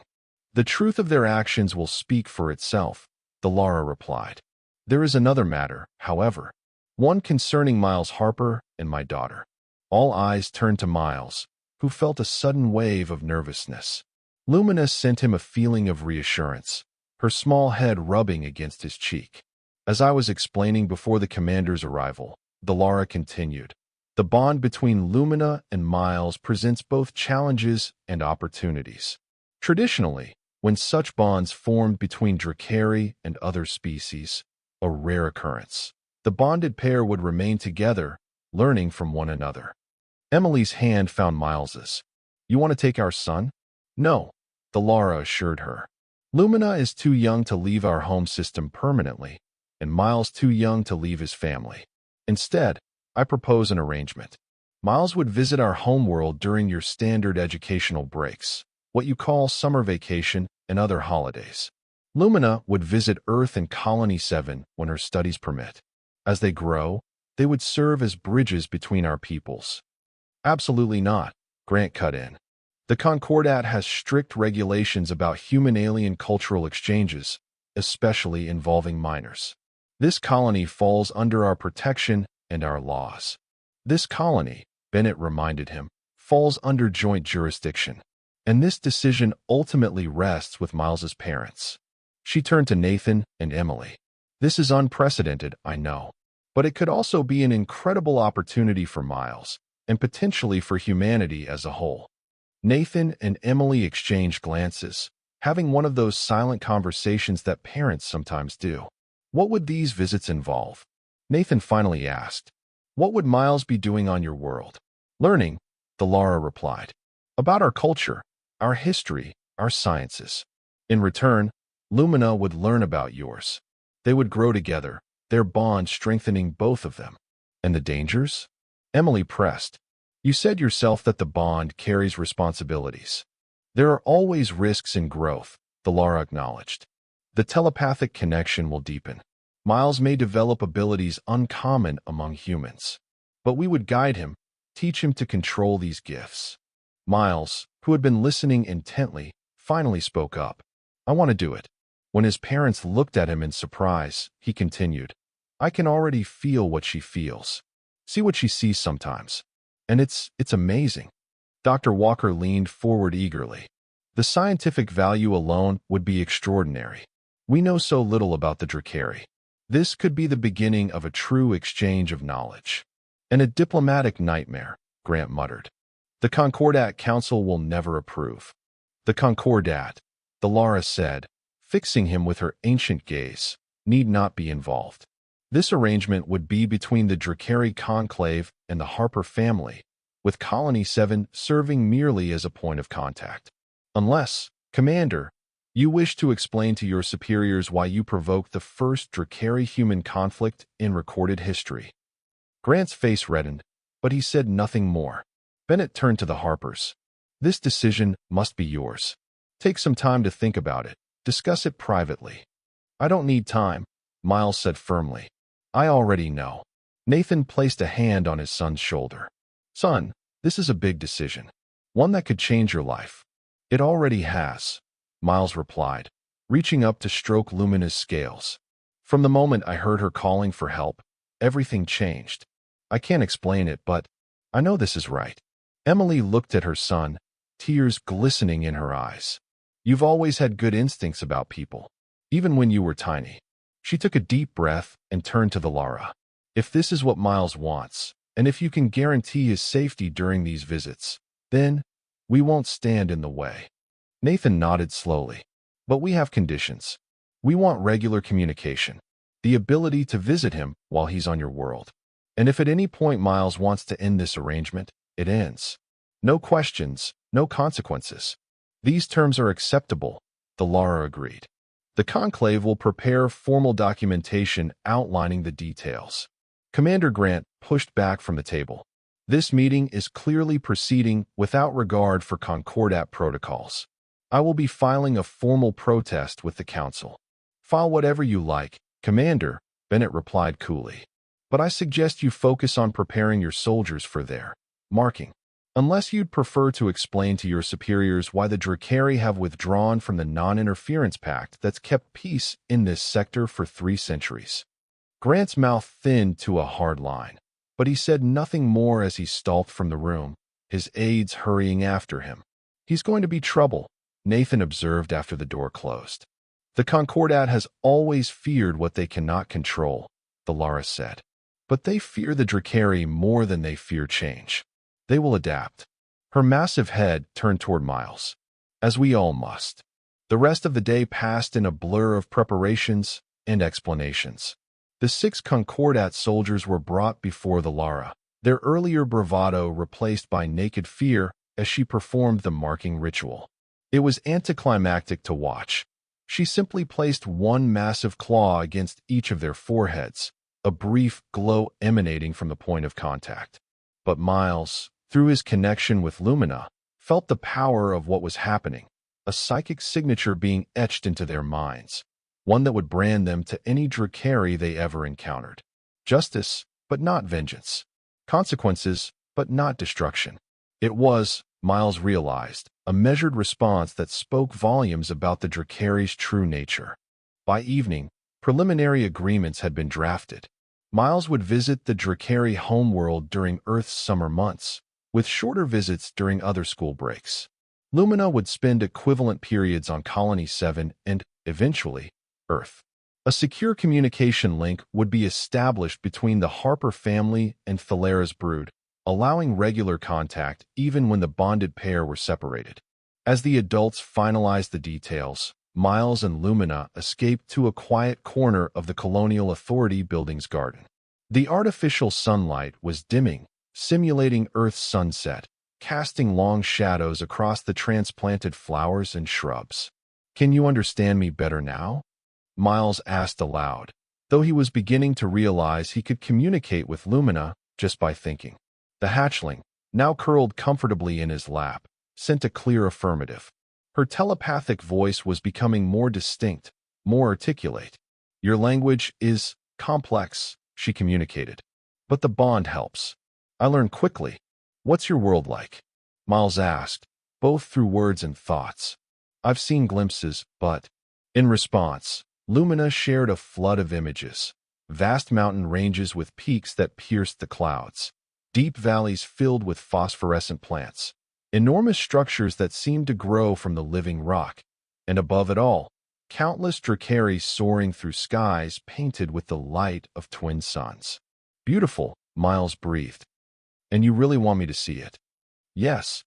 The truth of their actions will speak for itself, Delara replied. There is another matter, however, one concerning Miles Harper and my daughter. All eyes turned to Miles, who felt a sudden wave of nervousness. Lumina sent him a feeling of reassurance, her small head rubbing against his cheek. As I was explaining before the commander's arrival, Delara continued, the bond between Lumina and Miles presents both challenges and opportunities. Traditionally, when such bonds formed between Drakari and other species, a rare occurrence, the bonded pair would remain together, learning from one another. Emily's hand found Miles's. You want to take our son? No, Delara assured her. Lumina is too young to leave our home system permanently, and Miles too young to leave his family. Instead, I propose an arrangement. Miles would visit our homeworld during your standard educational breaks, what you call summer vacation and other holidays. Lumina would visit Earth and Colony 7 when her studies permit. As they grow, they would serve as bridges between our peoples. Absolutely not, Grant cut in. The Concordat has strict regulations about human-alien cultural exchanges, especially involving minors. This colony falls under our protection and our laws. This colony, Bennett reminded him, falls under joint jurisdiction, and this decision ultimately rests with Miles's parents. She turned to Nathan and Emily. This is unprecedented, I know, but it could also be an incredible opportunity for Miles, and potentially for humanity as a whole. Nathan and Emily exchanged glances, having one of those silent conversations that parents sometimes do. What would these visits involve? Nathan finally asked. What would Miles be doing on your world? Learning, Delara replied. About our culture, our history, our sciences. In return, Lumina would learn about yours. They would grow together, their bond strengthening both of them. And the dangers? Emily pressed. You said yourself that the bond carries responsibilities. There are always risks in growth, Delara acknowledged. The telepathic connection will deepen. Miles may develop abilities uncommon among humans. But we would guide him, teach him to control these gifts. Miles, who had been listening intently, finally spoke up. I want to do it. When his parents looked at him in surprise, he continued, I can already feel what she feels. See what she sees sometimes. And it's amazing. Dr. Walker leaned forward eagerly. The scientific value alone would be extraordinary. We know so little about the Drakari. This could be the beginning of a true exchange of knowledge. And a diplomatic nightmare, Grant muttered. The Concordat Council will never approve. The Concordat, Delara said, fixing him with her ancient gaze, need not be involved. This arrangement would be between the Drakari Conclave and the Harper family, with Colony 7 serving merely as a point of contact. Unless, Commander, you wish to explain to your superiors why you provoked the first Drakari-human conflict in recorded history. Grant's face reddened, but he said nothing more. Bennett turned to the Harpers. This decision must be yours. Take some time to think about it. Discuss it privately. I don't need time, Miles said firmly. I already know. Nathan placed a hand on his son's shoulder. Son, this is a big decision. One that could change your life. It already has, Miles replied, reaching up to stroke Lumina's scales. From the moment I heard her calling for help, everything changed. I can't explain it, but I know this is right. Emily looked at her son, tears glistening in her eyes. You've always had good instincts about people, even when you were tiny. She took a deep breath and turned to the Lara. If this is what Miles wants, and if you can guarantee his safety during these visits, then we won't stand in the way. Nathan nodded slowly. But we have conditions. We want regular communication, the ability to visit him while he's on your world. And if at any point Miles wants to end this arrangement, it ends. No questions, no consequences. These terms are acceptable, the Lara agreed. The conclave will prepare formal documentation outlining the details. Commander Grant pushed back from the table. This meeting is clearly proceeding without regard for Concordat protocols. I will be filing a formal protest with the Council. File whatever you like, Commander, Bennett replied coolly. But I suggest you focus on preparing your soldiers for their marking. Unless you'd prefer to explain to your superiors why the Dracari have withdrawn from the non-interference pact that's kept peace in this sector for 3 centuries. Grant's mouth thinned to a hard line, but he said nothing more as he stalked from the room, his aides hurrying after him. He's going to be trouble, Nathan observed after the door closed. The Concordat has always feared what they cannot control, the Lara said. But they fear the Dracari more than they fear change. They will adapt. Her massive head turned toward Miles. As we all must. The rest of the day passed in a blur of preparations and explanations. The 6 Concordat soldiers were brought before the Lara, their earlier bravado replaced by naked fear as she performed the marking ritual. It was anticlimactic to watch. She simply placed one massive claw against each of their foreheads, a brief glow emanating from the point of contact. But Miles, through his connection with Lumina, felt the power of what was happening, a psychic signature being etched into their minds, one that would brand them to any Dracari they ever encountered. Justice, but not vengeance. Consequences, but not destruction. It was, Miles realized, a measured response that spoke volumes about the Dracari's true nature. By evening, preliminary agreements had been drafted. Miles would visit the Dracari homeworld during Earth's summer months, with shorter visits during other school breaks. Lumina would spend equivalent periods on Colony 7 and, eventually, Earth. A secure communication link would be established between the Harper family and Thalera's brood, allowing regular contact even when the bonded pair were separated. As the adults finalized the details, Miles and Lumina escaped to a quiet corner of the Colonial Authority building's garden. The artificial sunlight was dimming, simulating Earth's sunset, casting long shadows across the transplanted flowers and shrubs. "Can you understand me better now?" Miles asked aloud, though he was beginning to realize he could communicate with Lumina just by thinking. The hatchling, now curled comfortably in his lap, sent a clear affirmative. Her telepathic voice was becoming more distinct, more articulate. "Your language is complex," she communicated. "But the bond helps. I learn quickly. What's your world like?" Miles asked, both through words and thoughts. "I've seen glimpses, but..." In response, Lumina shared a flood of images. Vast mountain ranges with peaks that pierced the clouds. Deep valleys filled with phosphorescent plants. Enormous structures that seemed to grow from the living rock. And above it all, countless Dracari soaring through skies painted with the light of twin suns. "Beautiful," Miles breathed. "And you really want me to see it?" "Yes."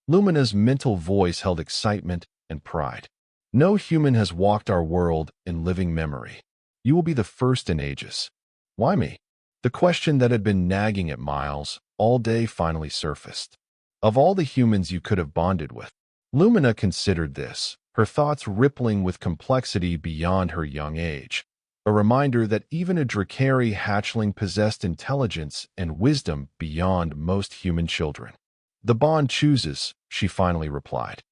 Lumina's mental voice held excitement and pride. "No human has walked our world in living memory. You will be the first in ages." "Why me?" The question that had been nagging at Miles all day finally surfaced. Of all the humans you could have bonded with, Lumina considered this, her thoughts rippling with complexity beyond her young age. A reminder that even a Dracari hatchling possessed intelligence and wisdom beyond most human children. "The bond chooses," she finally replied.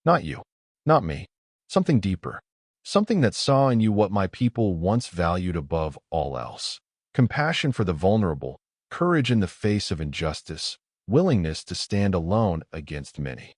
"Not you. Not me. Something deeper. Something that saw in you what my people once valued above all else. Compassion for the vulnerable, courage in the face of injustice, willingness to stand alone against many."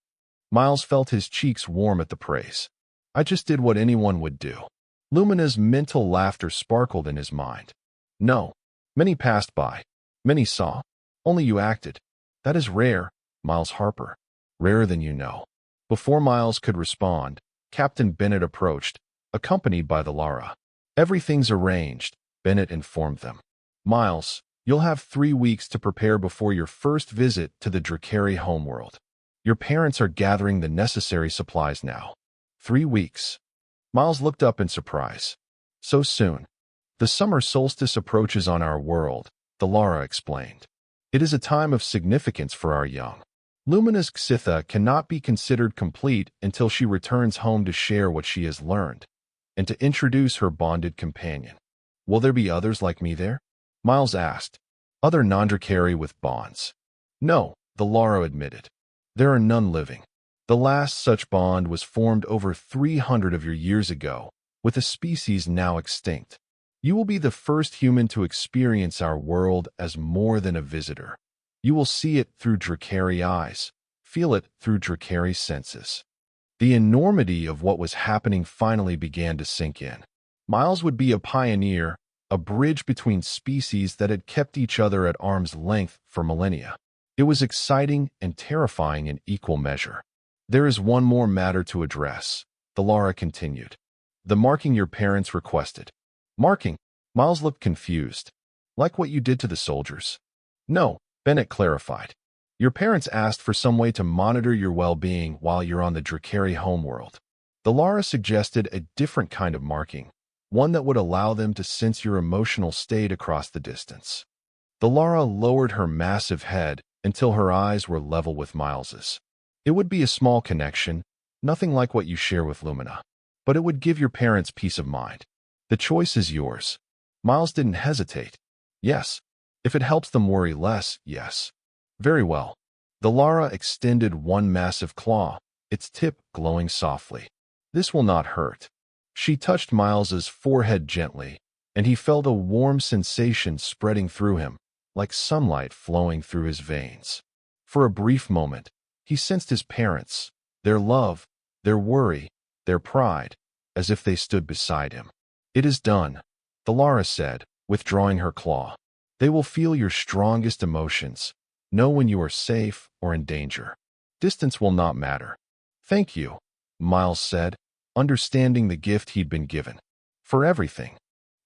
Miles felt his cheeks warm at the praise. "I just did what anyone would do." Lumina's mental laughter sparkled in his mind. "No. Many passed by. Many saw. Only you acted. That is rare, Miles Harper. Rarer than you know. Before Miles could respond, Captain Bennett approached, accompanied by the Lara. Everything's arranged, Bennett informed them. Miles, you'll have 3 weeks to prepare before your first visit to the Drakari homeworld. Your parents are gathering the necessary supplies now. 3 weeks. Miles looked up in surprise. So soon. The summer solstice approaches on our world, the Lara explained. It is a time of significance for our young. Lumina's Xitha cannot be considered complete until she returns home to share what she has learned, and to introduce her bonded companion. Will there be others like me there? Miles asked. Other non-Drakari with bonds? No, the Lara admitted. There are none living. The last such bond was formed over 300 of your years ago, with a species now extinct. You will be the first human to experience our world as more than a visitor. You will see it through Drakari eyes, feel it through Drakari senses. The enormity of what was happening finally began to sink in. Miles would be a pioneer, a bridge between species that had kept each other at arm's length for millennia. It was exciting and terrifying in equal measure. There is one more matter to address, the Lara continued. The marking your parents requested. Marking? Miles looked confused. Like what you did to the soldiers? No, Bennett clarified. Your parents asked for some way to monitor your well-being while you're on the Drakari homeworld. The Lara suggested a different kind of marking, one that would allow them to sense your emotional state across the distance. The Lara lowered her massive head until her eyes were level with Miles's. It would be a small connection, nothing like what you share with Lumina, but it would give your parents peace of mind. The choice is yours. Miles didn't hesitate. Yes. If it helps them worry less, yes. Very well. The Lara extended one massive claw, its tip glowing softly. This will not hurt. She touched Miles's forehead gently, and he felt a warm sensation spreading through him, like sunlight flowing through his veins. For a brief moment, he sensed his parents, their love, their worry, their pride, as if they stood beside him. It is done, the Lara said, withdrawing her claw. They will feel your strongest emotions, know when you are safe or in danger. Distance will not matter. Thank you, Miles said, understanding the gift he'd been given. For everything.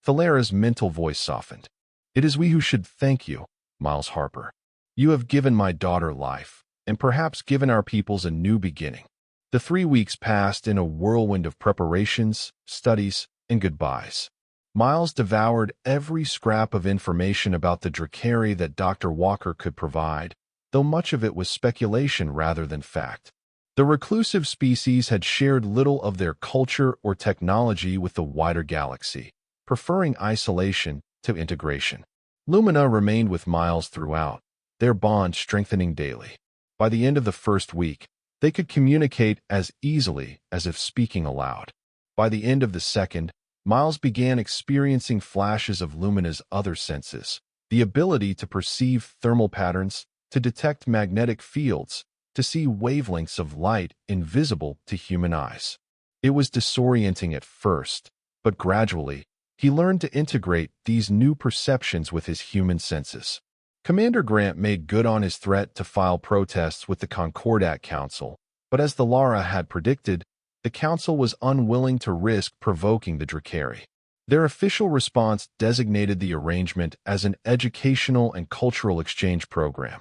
Thalara's mental voice softened. It is we who should thank you, Miles Harper. You have given my daughter life, and perhaps given our peoples a new beginning. The 3 weeks passed in a whirlwind of preparations, studies, and goodbyes. Miles devoured every scrap of information about the Drakari that Dr. Walker could provide, though much of it was speculation rather than fact. The reclusive species had shared little of their culture or technology with the wider galaxy, preferring isolation to integration. Lumina remained with Miles throughout, their bond strengthening daily. By the end of the first week, they could communicate as easily as if speaking aloud. By the end of the second, Miles began experiencing flashes of Lumina's other senses, the ability to perceive thermal patterns, to detect magnetic fields, to see wavelengths of light invisible to human eyes. It was disorienting at first, but gradually, he learned to integrate these new perceptions with his human senses. Commander Grant made good on his threat to file protests with the Concordat Council, but as the Lara had predicted, the Council was unwilling to risk provoking the Drakari. Their official response designated the arrangement as an educational and cultural exchange program,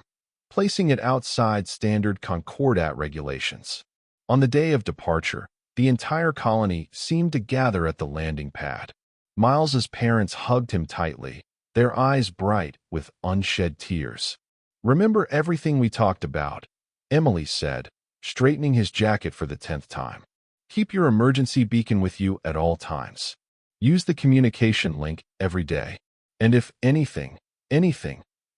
placing it outside standard Concordat regulations. On the day of departure, the entire colony seemed to gather at the landing pad. Miles's parents hugged him tightly, their eyes bright with unshed tears. "Remember everything we talked about," Emily said, straightening his jacket for the 10th time. "Keep your emergency beacon with you at all times. Use the communication link every day. And if anything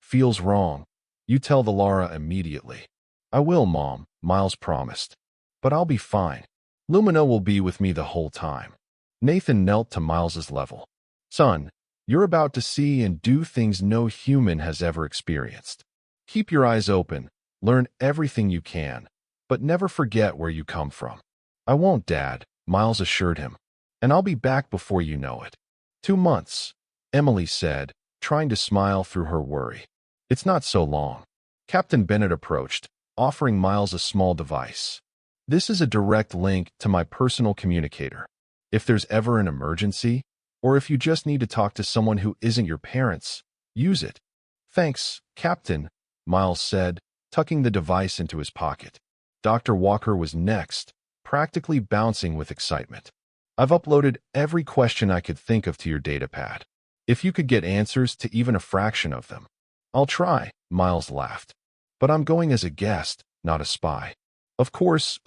feels wrong, you tell the Lara immediately." "I will, Mom," Miles promised. "But I'll be fine. Lumina will be with me the whole time." Nathan knelt to Miles's level. "Son, you're about to see and do things no human has ever experienced. Keep your eyes open, learn everything you can, but never forget where you come from." "I won't, Dad," Miles assured him. "And I'll be back before you know it." 2 months, Emily said, trying to smile through her worry. "It's not so long. Captain Bennett approached, offering Miles a small device. This is a direct link to my personal communicator. If there's ever an emergency, or if you just need to talk to someone who isn't your parents, use it. Thanks, Captain, Miles said, tucking the device into his pocket. Dr. Walker was next, practically bouncing with excitement. I've uploaded every question I could think of to your datapad. If you could get answers to even a fraction of them. I'll try, Miles laughed. But I'm going as a guest, not a spy. Of course,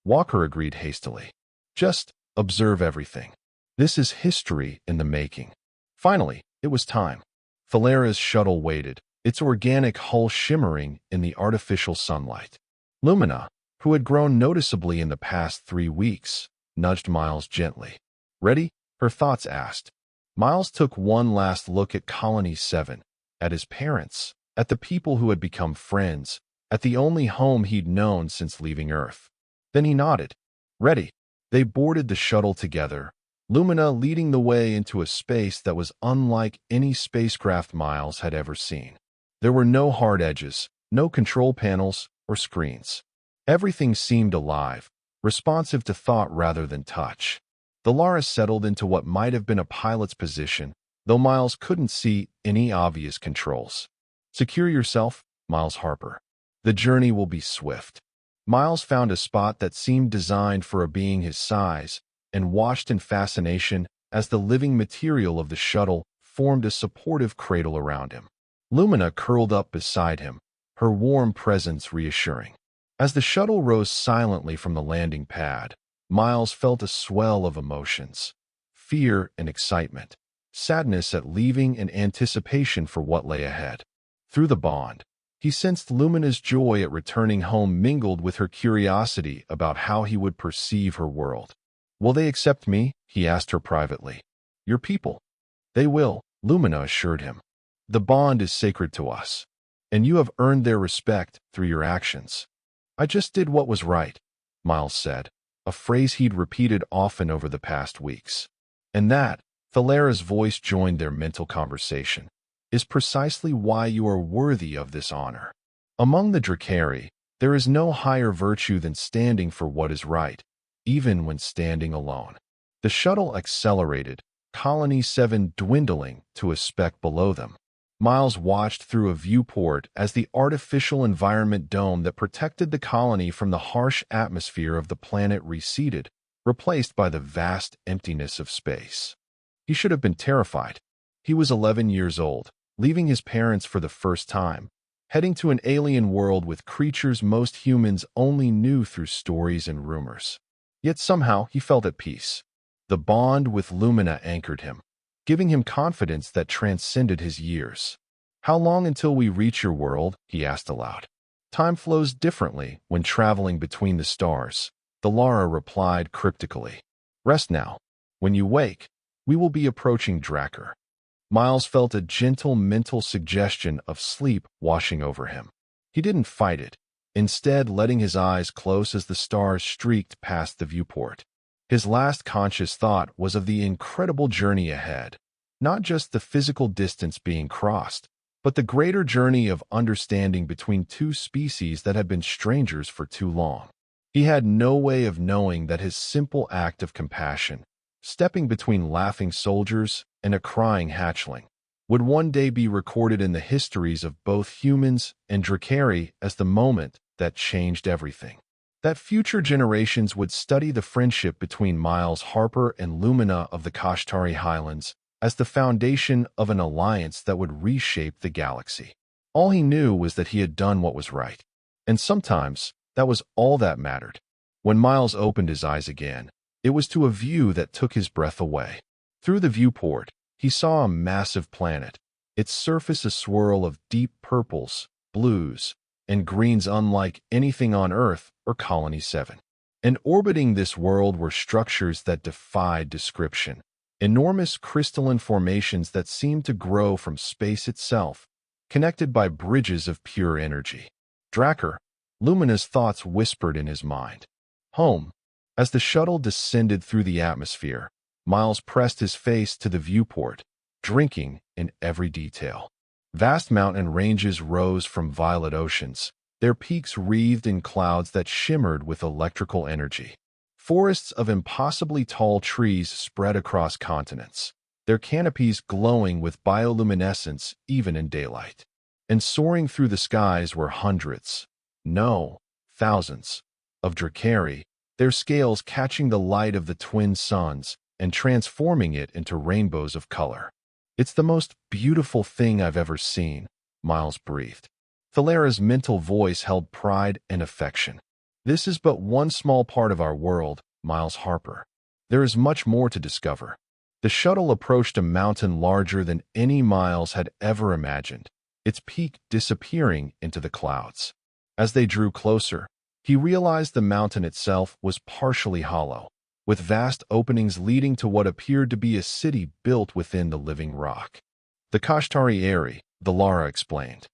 Walker agreed hastily. Just observe everything. This is history in the making. Finally, it was time. Thalera's shuttle waited, its organic hull shimmering in the artificial sunlight. Lumina, who had grown noticeably in the past 3 weeks, nudged Miles gently. Ready? Her thoughts asked. Miles took one last look at Colony 7, at his parents, at the people who had become friends, at the only home he'd known since leaving Earth. Then he nodded. Ready. They boarded the shuttle together, Lumina leading the way into a space that was unlike any spacecraft Miles had ever seen. There were no hard edges, no control panels or screens. Everything seemed alive, responsive to thought rather than touch. The Lara settled into what might have been a pilot's position, though Miles couldn't see any obvious controls. Secure yourself, Miles Harper. The journey will be swift. Miles found a spot that seemed designed for a being his size and watched in fascination as the living material of the shuttle formed a supportive cradle around him. Lumina curled up beside him, her warm presence reassuring. As the shuttle rose silently from the landing pad, Miles felt a swell of emotions. Fear and excitement, sadness at leaving and anticipation for what lay ahead. Through the bond, he sensed Lumina's joy at returning home mingled with her curiosity about how he would perceive her world. Will they accept me? He asked her privately. Your people. They will, Lumina assured him. The bond is sacred to us, and you have earned their respect through your actions. I just did what was right, Miles said, a phrase he'd repeated often over the past weeks. And that, Thalera's voice joined their mental conversation, is precisely why you are worthy of this honor. Among the Drakari, there is no higher virtue than standing for what is right, even when standing alone. The shuttle accelerated, Colony 7 dwindling to a speck below them. Miles watched through a viewport as the artificial environment dome that protected the colony from the harsh atmosphere of the planet receded, replaced by the vast emptiness of space. He should have been terrified. He was 11 years old, leaving his parents for the first time, heading to an alien world with creatures most humans only knew through stories and rumors. Yet somehow he felt at peace. The bond with Lumina anchored him, giving him confidence that transcended his years. How long until we reach your world? He asked aloud. Time flows differently when traveling between the stars, the Lara replied cryptically. Rest now. When you wake, we will be approaching Drakkar. Miles felt a gentle mental suggestion of sleep washing over him. He didn't fight it, instead letting his eyes close as the stars streaked past the viewport. His last conscious thought was of the incredible journey ahead, not just the physical distance being crossed, but the greater journey of understanding between two species that had been strangers for too long. He had no way of knowing that his simple act of compassion, stepping between laughing soldiers and a crying hatchling, would one day be recorded in the histories of both humans and Drakari as the moment that changed everything. That future generations would study the friendship between Miles Harper and Lumina of the Kashtari Highlands as the foundation of an alliance that would reshape the galaxy. All he knew was that he had done what was right, and sometimes that was all that mattered. When Miles opened his eyes again, it was to a view that took his breath away. Through the viewport, he saw a massive planet, its surface a swirl of deep purples, blues, and greens unlike anything on Earth or Colony 7. And orbiting this world were structures that defied description, enormous crystalline formations that seemed to grow from space itself, connected by bridges of pure energy. Drakkar, Lumina's thoughts whispered in his mind. Home. As the shuttle descended through the atmosphere, Miles pressed his face to the viewport, drinking in every detail. Vast mountain ranges rose from violet oceans, their peaks wreathed in clouds that shimmered with electrical energy. Forests of impossibly tall trees spread across continents, their canopies glowing with bioluminescence even in daylight. And soaring through the skies were hundreds, no, thousands, of Dracarys, their scales catching the light of the twin suns and transforming it into rainbows of color. "It's the most beautiful thing I've ever seen," Miles breathed. Thalera's mental voice held pride and affection. "This is but one small part of our world, Miles Harper. There is much more to discover." The shuttle approached a mountain larger than any Miles had ever imagined, its peak disappearing into the clouds. As they drew closer, he realized the mountain itself was partially hollow, with vast openings leading to what appeared to be a city built within the living rock. "The Kashtari Eyrie," Valara explained.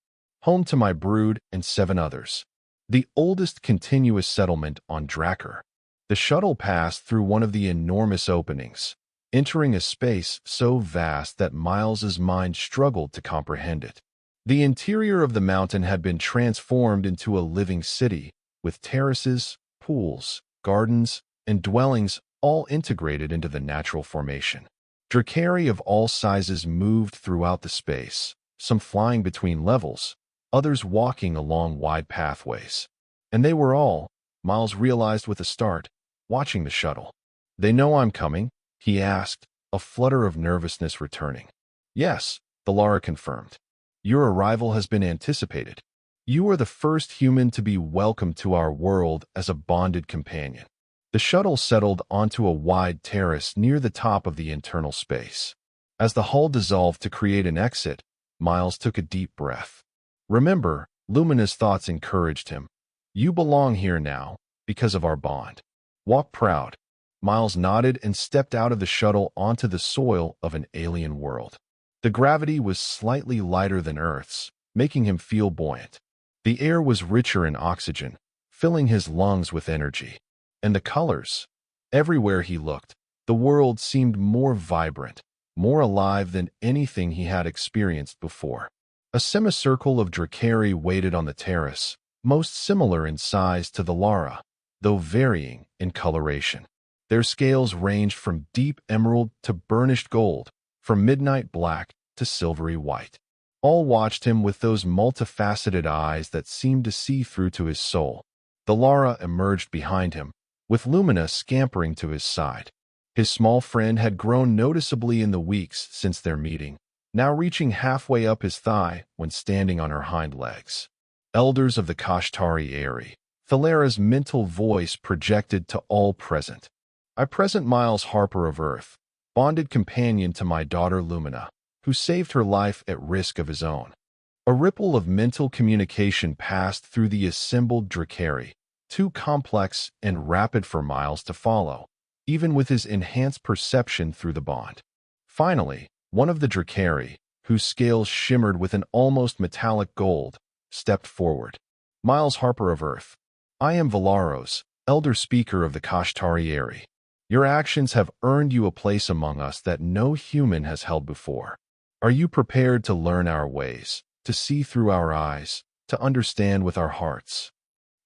"Home to my brood and 7 others. The oldest continuous settlement on Drakkar." The shuttle passed through one of the enormous openings, entering a space so vast that Miles's mind struggled to comprehend it. The interior of the mountain had been transformed into a living city, with terraces, pools, gardens, and dwellings all integrated into the natural formation. Dracarys of all sizes moved throughout the space, some flying between levels, others walking along wide pathways. And they were all, Miles realized with a start, watching the shuttle. "They know I'm coming?" he asked, a flutter of nervousness returning. "Yes," Valara confirmed. "Your arrival has been anticipated. You are the first human to be welcomed to our world as a bonded companion." The shuttle settled onto a wide terrace near the top of the internal space. As the hull dissolved to create an exit, Miles took a deep breath. "Remember," Lumina's thoughts encouraged him, "you belong here now, because of our bond. Walk proud." Miles nodded and stepped out of the shuttle onto the soil of an alien world. The gravity was slightly lighter than Earth's, making him feel buoyant. The air was richer in oxygen, filling his lungs with energy. And the colors. Everywhere he looked, the world seemed more vibrant, more alive than anything he had experienced before. A semicircle of Dracarys waited on the terrace, most similar in size to the Lara, though varying in coloration. Their scales ranged from deep emerald to burnished gold, from midnight black to silvery white. All watched him with those multifaceted eyes that seemed to see through to his soul. The Lara emerged behind him, with Lumina scampering to his side. His small friend had grown noticeably in the weeks since their meeting, now reaching halfway up his thigh when standing on her hind legs. "Elders of the Kashtari Eyrie," Thalera's mental voice projected to all present. "I present Miles Harper of Earth, bonded companion to my daughter Lumina, who saved her life at risk of his own." A ripple of mental communication passed through the assembled Dracarys, too complex and rapid for Miles to follow, even with his enhanced perception through the bond. Finally, one of the Dracarys, whose scales shimmered with an almost metallic gold, stepped forward. "Miles Harper of Earth, I am Valaros, elder speaker of the Kashtari Eyrie. Your actions have earned you a place among us that no human has held before. Are you prepared to learn our ways, to see through our eyes, to understand with our hearts?"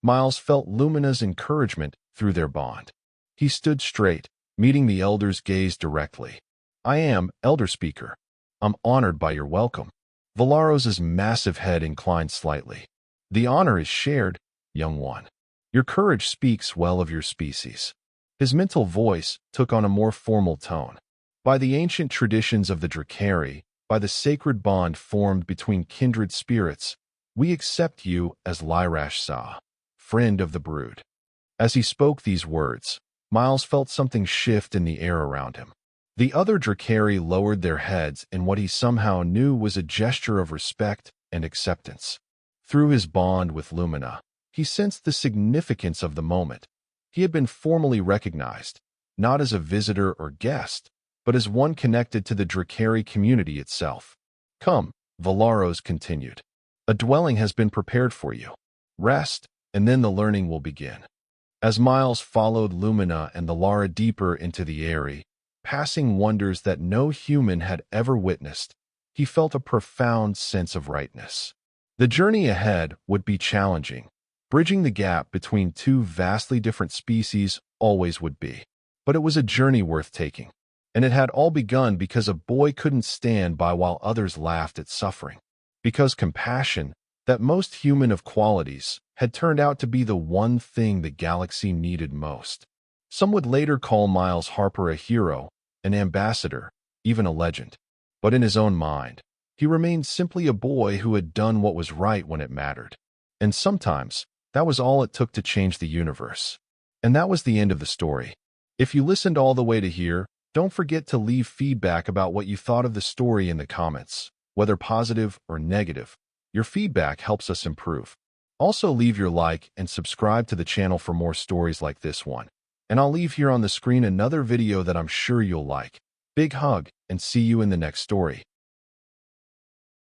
Miles felt Lumina's encouragement through their bond. He stood straight, meeting the elder's gaze directly. "I am, elder speaker. I'm honored by your welcome." Valaros's massive head inclined slightly. "The honor is shared, young one. Your courage speaks well of your species." His mental voice took on a more formal tone. "By the ancient traditions of the Dracarys, by the sacred bond formed between kindred spirits, we accept you as Lyrash Sa, friend of the brood." As he spoke these words, Miles felt something shift in the air around him. The other Dracarys lowered their heads in what he somehow knew was a gesture of respect and acceptance. Through his bond with Lumina, he sensed the significance of the moment. He had been formally recognized, not as a visitor or guest, but as one connected to the Dracarys community itself. "Come," Valaros continued. "A dwelling has been prepared for you. Rest, and then the learning will begin." As Miles followed Lumina and the Lara deeper into the Eyrie, passing wonders that no human had ever witnessed, he felt a profound sense of rightness. The journey ahead would be challenging. Bridging the gap between two vastly different species always would be. But it was a journey worth taking. And it had all begun because a boy couldn't stand by while others laughed at suffering. Because compassion, that most human of qualities, had turned out to be the one thing the galaxy needed most. Some would later call Miles Harper a hero, an ambassador, even a legend. But in his own mind, he remained simply a boy who had done what was right when it mattered. And sometimes, that was all it took to change the universe. And that was the end of the story. If you listened all the way to here, don't forget to leave feedback about what you thought of the story in the comments, whether positive or negative. Your feedback helps us improve. Also leave your like and subscribe to the channel for more stories like this one. And I'll leave here on the screen another video that I'm sure you'll like. Big hug, and see you in the next story.